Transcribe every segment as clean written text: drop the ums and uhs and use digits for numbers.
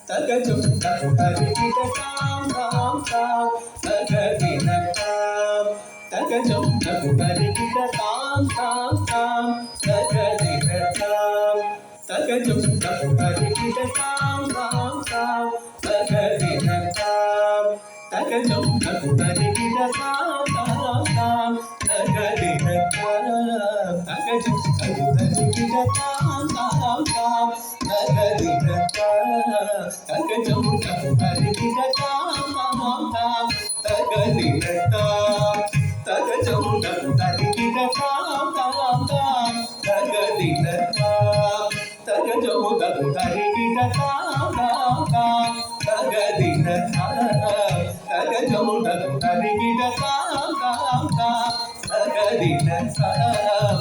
Tagajum takutari kita tam tam tam tagadina tam Tagajum takutari kita tam tam tam tagadina tam Tagajum takutari kita tam tam tam tagadina tam Tagajum takutari kita tam tam tam tagadina tam Tagajum takutari kita tam tam tam tagadina tam Tagajum takutari kita tam tam tam tagadina tam Tagajum takutari kita tam tam tam tagadina tam Tagajum takutari kita tam tam tam tagadina tam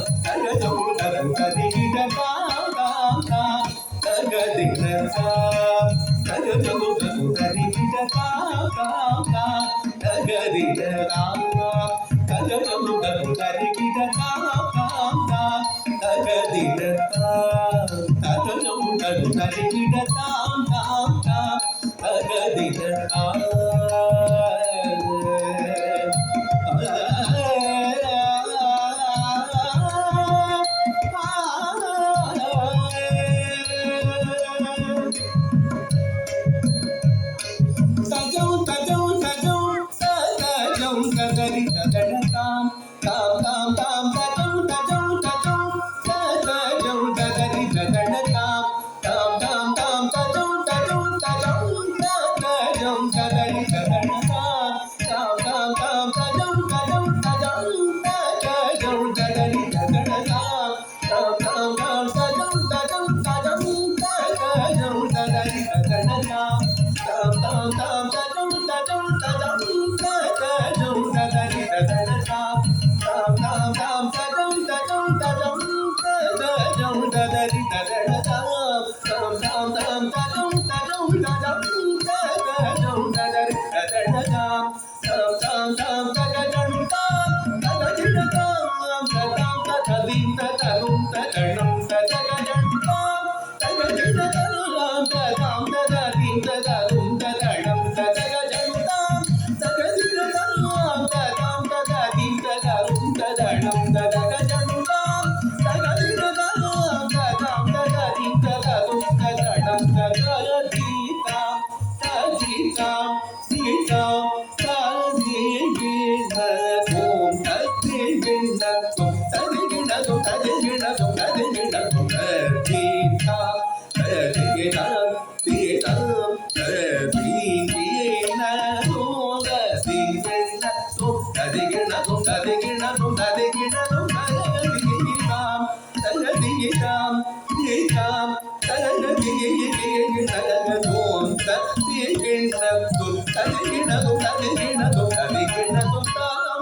Tagajum takutari kita tam tam tam tagadina tam Tagajum takutari kita tam tam tam tagadina tam Tagajum takutari kita tam tam tam tagadina tam Tagajum takutari kita tam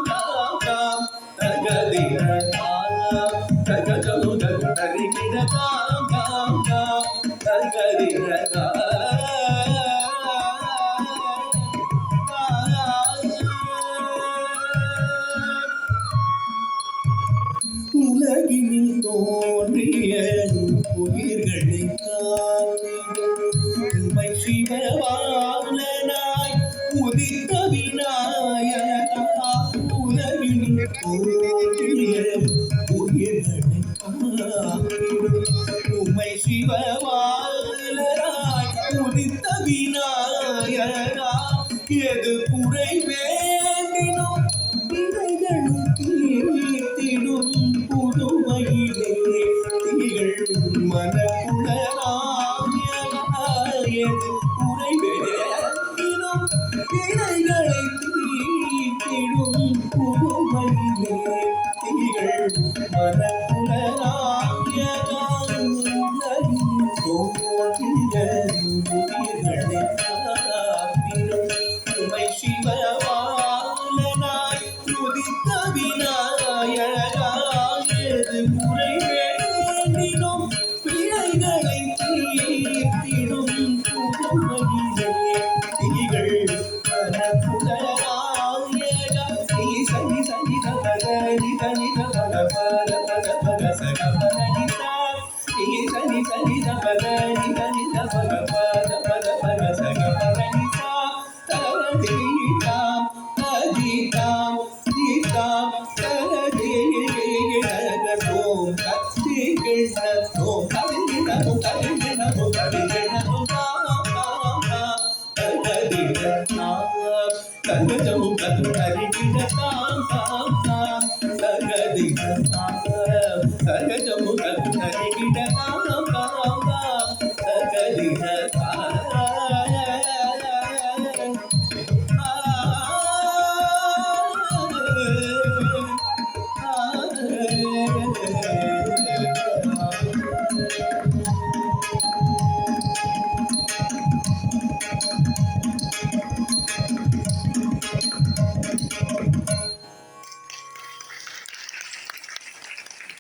tam tam tagadina tam Tagajum takutari kita tam tam tam tagadina tam உலகினில் தோன்றிய உயிர்களை உம்மை சிவவாளனாய் உதித்த விநாயகா உலகினில் தோன்றிய உயிர்களை உம்மை சிவவாளனாய் உதித்த விநாயகா எது குறை வேண்டினோம் தீர்த்திடும் புதுமையிலே திகழ் மனக்குணராயது உரைவேண்டினும் வினைகளை தீர்த்திடும் புதுமையிலே திகழ் மனக்குணராயதான் தோன்றிய உயிர்களை காத்திடும் உமை சிவவாளனாய் உதித்த விநாயகராயது முறை வேண்டினோம் பிழைகளை தீர்த்திடும் புதுமையிலே திகழ் தீதாம் தீதாம் தீதாம் தீதோம் கத்திகிணத்தோம் கதிகிணமும் கதிகிணமும் கதிகிணமும் கதிகிணத்தாம் கங்கஜமும் கது கதிகிணத்தாம் தாம் தாம்